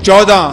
14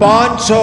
500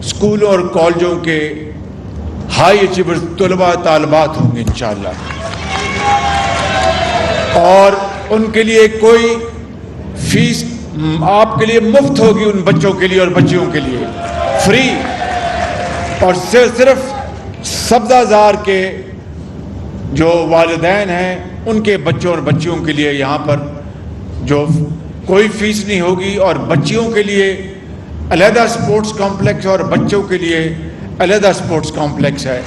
اسکولوں اور کالجوں کے ہائی اچیورز طلباء طالبات ہوں گے انشاءاللہ، اور ان کے لیے کوئی فیس آپ کے لیے مفت ہوگی، ان بچوں کے لیے اور بچیوں کے لیے فری، اور صرف سبزہ زار کے جو والدین ہیں ان کے بچوں اور بچیوں کے لیے یہاں پر جو کوئی فیس نہیں ہوگی، اور بچیوں کے لیے علیحدہ سپورٹس کمپلیکس اور بچوں کے لیے علیحدہ سپورٹس کمپلیکس ہے،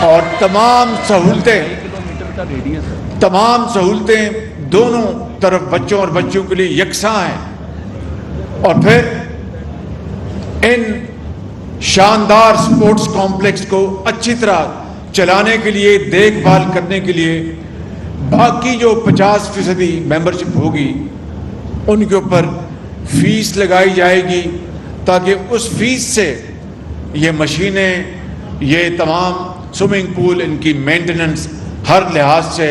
اور تمام سہولتیں دونوں طرف بچوں اور بچیوں کے لیے یکساں ہیں۔ اور پھر ان شاندار سپورٹس کمپلیکس کو اچھی طرح چلانے کے لیے، دیکھ بھال کرنے کے لیے باقی جو 50% ممبرشپ ہوگی ان کے اوپر فیس لگائی جائے گی، تاکہ اس فیس سے یہ مشینیں، یہ تمام سوئمنگ پول، ان کی مینٹیننس ہر لحاظ سے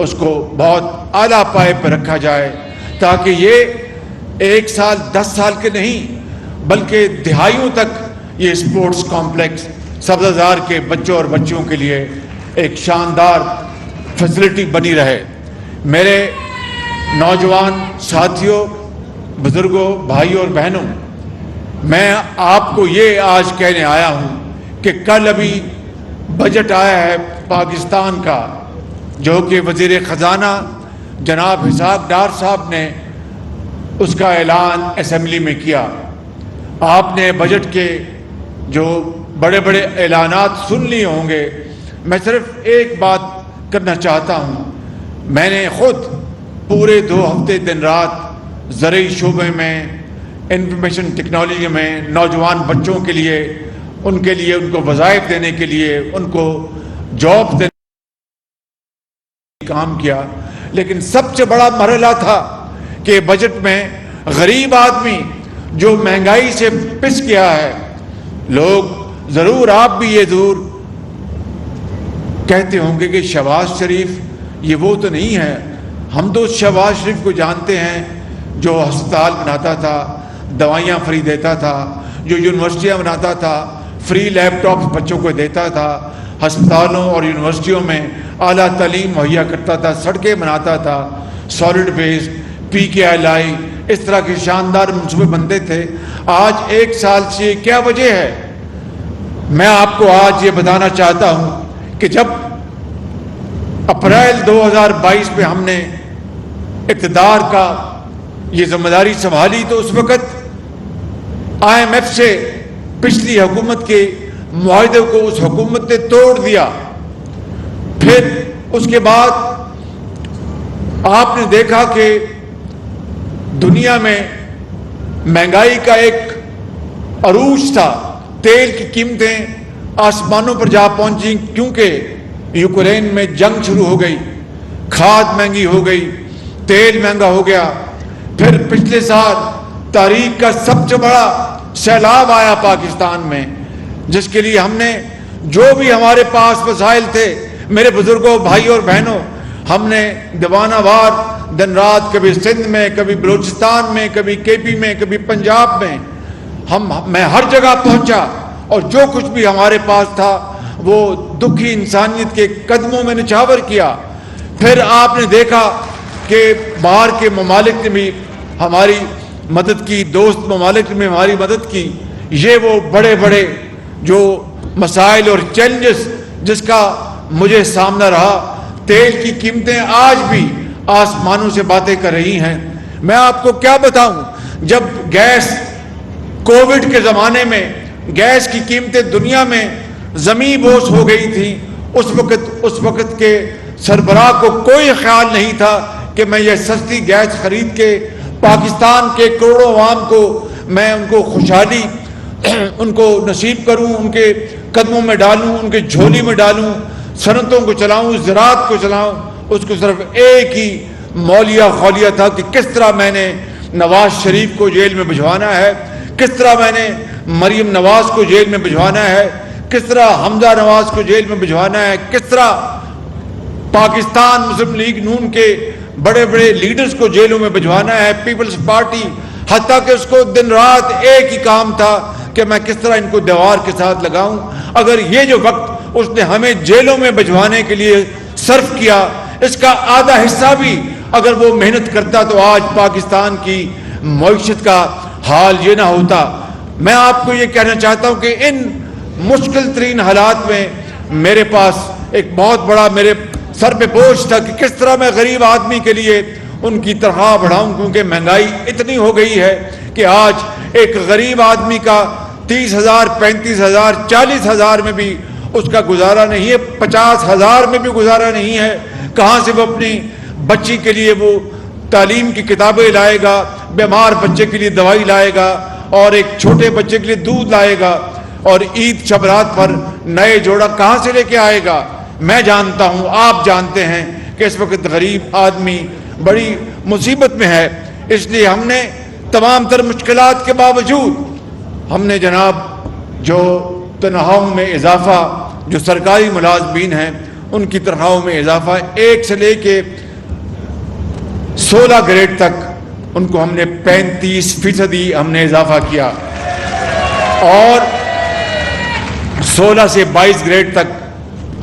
اس کو بہت اعلیٰ پائے پہ رکھا جائے، تاکہ یہ 1 سال 10 سال کے نہیں بلکہ دہائیوں تک یہ سپورٹس کمپلیکس سبزہ زار کے بچوں اور بچیوں کے لیے ایک شاندار فیسلٹی بنی رہے۔ میرے نوجوان ساتھیوں، بزرگوں، بھائیوں اور بہنوں، میں آپ کو یہ آج کہنے آیا ہوں کہ کل ابھی بجٹ آیا ہے پاکستان کا، جو کہ وزیر خزانہ جناب اسحاق ڈار صاحب نے اس کا اعلان اسمبلی میں کیا۔ آپ نے بجٹ کے جو بڑے بڑے اعلانات سن لیے ہوں گے، میں صرف ایک بات کرنا چاہتا ہوں۔ میں نے خود پورے 2 ہفتے دن رات زرعی شعبے میں، انفارمیشن ٹیکنالوجی میں نوجوان بچوں کے لیے ان کو وظائف دینے کے لیے، ان کو جاب دینے کام کیا، لیکن سب سے بڑا مرحلہ تھا کہ بجٹ میں غریب آدمی جو مہنگائی سے پس گیا ہے، لوگ ضرور، آپ بھی یہ ضرور کہتے ہوں گے کہ شہباز شریف یہ وہ تو نہیں ہے۔ ہم تو شہباز شریف کو جانتے ہیں جو ہسپتال بناتا تھا، دوائیاں فری دیتا تھا، جو یونیورسٹیاں بناتا تھا، فری لیپ ٹاپ بچوں کو دیتا تھا، ہسپتالوں اور یونیورسٹیوں میں اعلیٰ تعلیم مہیا کرتا تھا، سڑکیں بناتا تھا، سالڈ ویسٹ، PKLI، اس طرح کے شاندار منصوبے بنتے تھے۔ آج 1 سال سے کیا وجہ ہے؟ میں آپ کو آج یہ بتانا چاہتا ہوں کہ جب اپریل 2022 میں ہم نے اقتدار کا یہ ذمہ داری سنبھالی، تو اس وقت IMF سے پچھلی حکومت کے معاہدے کو اس حکومت نے توڑ دیا۔ پھر اس کے بعد آپ نے دیکھا کہ دنیا میں مہنگائی کا ایک عروج تھا، تیل کی قیمتیں آسمانوں پر جا پہنچیں، کیونکہ یوکرین میں جنگ شروع ہو گئی، کھاد مہنگی ہو گئی، تیل مہنگا ہو گیا۔ پھر پچھلے سال تاریخ کا سب سے بڑا سیلاب آیا پاکستان میں، جس کے لیے ہم نے جو بھی ہمارے پاس وسائل تھے، میرے بزرگوں، بھائیوں اور بہنوں، ہم نے دیوانہ وار دن رات، کبھی سندھ میں، کبھی بلوچستان میں، کبھی KP میں، کبھی پنجاب میں، میں ہر جگہ پہنچا، اور جو کچھ بھی ہمارے پاس تھا وہ دکھی انسانیت کے قدموں میں نچھاور کیا۔ پھر آپ نے دیکھا کہ باہر کے ممالک نے بھی ہماری مدد کی، دوست ممالک نے ہماری مدد کی۔ یہ وہ بڑے بڑے جو مسائل اور چیلنجز جس کا مجھے سامنا رہا، تیل کی قیمتیں آج بھی آسمانوں سے باتیں کر رہی ہیں۔ میں آپ کو کیا بتاؤں، جب گیس کووڈ کے زمانے میں گیس کی قیمتیں دنیا میں زمیں بوس ہو گئی تھی، اس وقت کے سربراہ کو کوئی خیال نہیں تھا کہ میں یہ سستی گیس خرید کے پاکستان کے کروڑوں عوام کو میں ان کو خوشحالی ان کو نصیب کروں، ان کے قدموں میں ڈالوں، ان کے جھولی میں ڈالوں، صنعتوں کو چلاؤں، زراعت کو چلاؤں۔ اس کو صرف ایک ہی مولیہ خولیہ تھا کہ کس طرح میں نے نواز شریف کو جیل میں بھجوانا ہے، کس طرح میں نے مریم نواز کو جیل میں بھجوانا ہے، کس طرح حمزہ نواز کو جیل میں بھجوانا ہے، کس طرح پاکستان مسلم لیگ نون کے بڑے بڑے لیڈرز کو جیلوں میں بھجوانا ہے، پیپلز پارٹی، حتیٰ کہ اس کو دن رات ایک ہی کام تھا کہ میں کس طرح ان کو دیوار کے ساتھ لگاؤں. اگر یہ جو وقت اس نے ہمیں جیلوں میں بھجوانے کے لیے صرف کیا، اس کا آدھا حصہ بھی اگر وہ محنت کرتا تو آج پاکستان کی معیشت کا حال یہ نہ ہوتا. میں آپ کو یہ کہنا چاہتا ہوں کہ ان مشکل ترین حالات میں میرے پاس ایک بہت بڑا میرے سر پہ بوجھ تھا کہ کس طرح میں غریب آدمی کے لیے ان کی تنخواہ بڑھاؤں، کیونکہ مہنگائی اتنی ہو گئی ہے کہ آج ایک غریب آدمی کا 30,000 35,000 40,000 میں بھی اس کا گزارا نہیں ہے، 50,000 میں بھی گزارا نہیں ہے. کہاں سے وہ اپنی بچی کے لیے وہ تعلیم کی کتابیں لائے گا، بیمار بچے کے لیے دوائی لائے گا، اور ایک چھوٹے بچے کے لیے دودھ لائے گا، اور عید شبرات پر نئے جوڑا کہاں سے لے کے آئے گا؟ میں جانتا ہوں، آپ جانتے ہیں کہ اس وقت غریب آدمی بڑی مصیبت میں ہے. اس لیے ہم نے تمام تر مشکلات کے باوجود ہم نے جناب جو تنخواہوں میں اضافہ، جو سرکاری ملازمین ہیں ان کی تنخواہوں میں اضافہ 1 سے لے کے 16 گریڈ تک ان کو ہم نے 35% ہم نے اضافہ کیا، اور 16 سے 22 گریڈ تک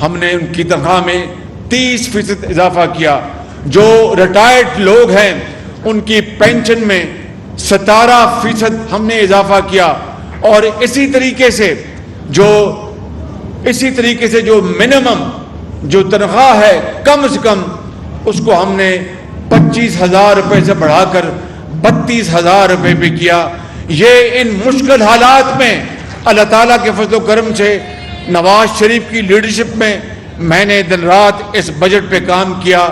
ہم نے ان کی تنخواہ میں 30% اضافہ کیا. جو ریٹائرڈ لوگ ہیں ان کی پینشن میں 17% ہم نے اضافہ کیا، اور اسی طریقے سے جو منیمم جو تنخواہ ہے کم سے کم اس کو ہم نے 25,000 روپے سے بڑھا کر 32,000 روپے پہ کیا. یہ ان مشکل حالات میں اللہ تعالیٰ کے فضل و کرم سے نواز شریف کی لیڈرشپ میں میں نے دن رات اس بجٹ پہ کام کیا،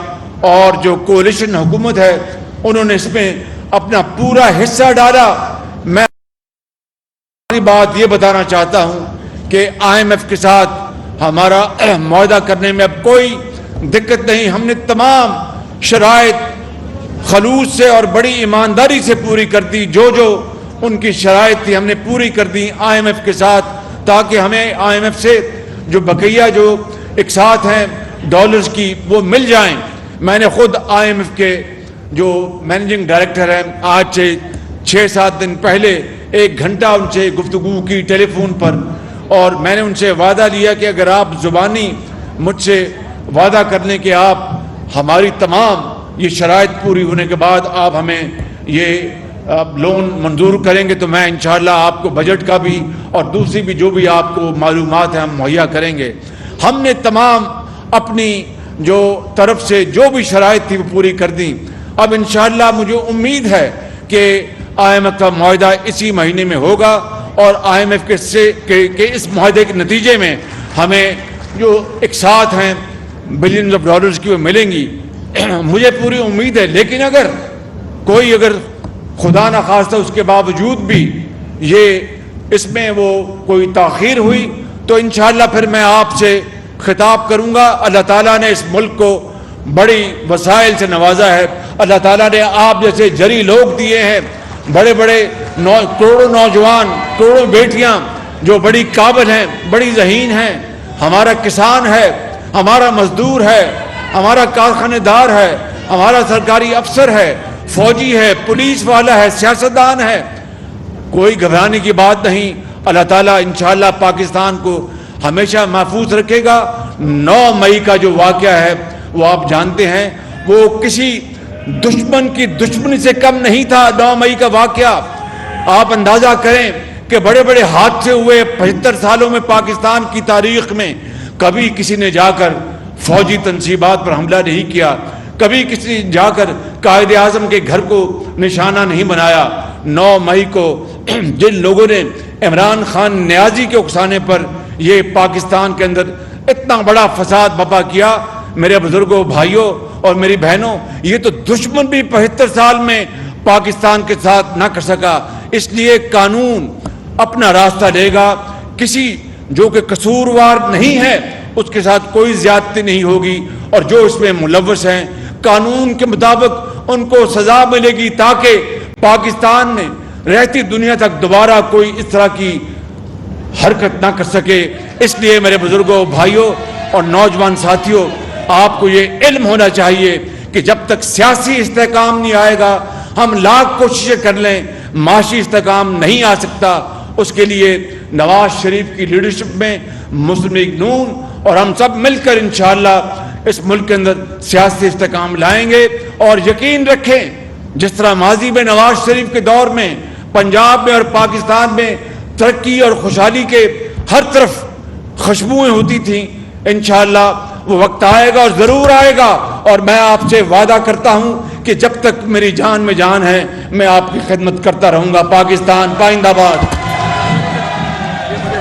اور جو کولیشن حکومت ہے انہوں نے اس میں اپنا پورا حصہ ڈالا. میں بات یہ بتانا چاہتا ہوں کہ IMF کے ساتھ ہمارا معاہدہ کرنے میں اب کوئی دقت نہیں. ہم نے تمام شرائط خلوص سے اور بڑی ایمانداری سے پوری کر دی. جو ان کی شرائط تھی ہم نے پوری کر دی IMF کے ساتھ، تاکہ ہمیں IMF سے جو بقیہ جو اقساط ہیں ڈالرز کی وہ مل جائیں. میں نے خود IMF کے جو مینیجنگ ڈائریکٹر ہیں آج سے 6-7 دن پہلے 1 گھنٹہ ان سے گفتگو کی ٹیلی فون پر، اور میں نے ان سے وعدہ لیا کہ اگر آپ زبانی مجھ سے وعدہ کر لیں کہ آپ ہماری تمام یہ شرائط پوری ہونے کے بعد آپ ہمیں یہ لون منظور کریں گے تو میں انشاءاللہ آپ کو بجٹ کا بھی اور دوسری بھی جو بھی آپ کو معلومات ہیں ہم مہیا کریں گے. ہم نے تمام اپنی جو طرف سے جو بھی شرائط تھی وہ پوری کر دیں. اب انشاءاللہ مجھے امید ہے کہ IMF کا معاہدہ اسی مہینے میں ہوگا، اور IMF کے اس معاہدے کے نتیجے میں ہمیں جو اقساط ہیں بلینز آف ڈالرز کی وہ ملیں گی. مجھے پوری امید ہے. لیکن اگر خدا نخواستہ اس کے باوجود بھی اس میں وہ کوئی تاخیر ہوئی تو انشاءاللہ پھر میں آپ سے خطاب کروں گا. اللہ تعالیٰ نے اس ملک کو بڑی وسائل سے نوازا ہے. اللہ تعالیٰ نے آپ جیسے جری لوگ دیے ہیں، بڑے بڑے کروڑوں نوجوان، کروڑوں بیٹیاں جو بڑی قابل ہیں، بڑی ذہین ہیں. ہمارا کسان ہے، ہمارا مزدور ہے، ہمارا کارخانہ دار ہے، ہمارا سرکاری افسر ہے، فوجی ہے، پولیس والا ہے، سیاستدان ہے. کوئی گھبرانے کی بات نہیں. اللہ تعالیٰ انشاءاللہ پاکستان کو ہمیشہ محفوظ رکھے گا. 9 مئی کا جو واقعہ ہے وہ آپ جانتے ہیں، وہ کسی دشمن کی دشمنی سے کم نہیں تھا. 9 مئی کا واقعہ آپ اندازہ کریں کہ بڑے بڑے حادثے ہوئے 75 سالوں میں پاکستان کی تاریخ میں. کبھی کسی نے جا کر فوجی تنصیبات پر حملہ نہیں کیا، کبھی کسی نے جا کر قائد اعظم کے گھر کو نشانہ نہیں بنایا. 9 مئی کو جن لوگوں نے عمران خان نیازی کے اکسانے پر یہ پاکستان کے اندر اتنا بڑا فساد برپا کیا، میرے بزرگوں، بھائیوں اور میری بہنوں، یہ تو دشمن بھی 75 سال میں پاکستان کے ساتھ نہ کر سکا. اس لیے قانون اپنا راستہ لے گا. کسی جو کہ قصوروار نہیں ہے اس کے ساتھ کوئی زیادتی نہیں ہوگی، اور جو اس میں ملوث ہیں قانون کے مطابق ان کو سزا ملے گی، تاکہ پاکستان میں رہتی دنیا تک دوبارہ کوئی اس طرح کی حرکت نہ کر سکے. اس لیے میرے بزرگوں، بھائیوں اور نوجوان ساتھیوں، آپ کو یہ علم ہونا چاہیے کہ جب تک سیاسی استحکام نہیں آئے گا، ہم لاکھ کوششیں کر لیں، معاشی استحکام نہیں آ سکتا. اس کے لیے نواز شریف کی لیڈرشپ میں مسلم لیگ نون اور ہم سب مل کر انشاءاللہ اس ملک کے اندر سیاسی استحکام لائیں گے. اور یقین رکھیں جس طرح ماضی میں نواز شریف کے دور میں پنجاب میں اور پاکستان میں ترقی اور خوشحالی کے ہر طرف خوشبوئیں ہوتی تھیں, انشاءاللہ وہ وقت آئے گا اور ضرور آئے گا. اور میں آپ سے وعدہ کرتا ہوں کہ جب تک میری جان میں جان ہے میں آپ کی خدمت کرتا رہوں گا. پاکستان پائندہ باد.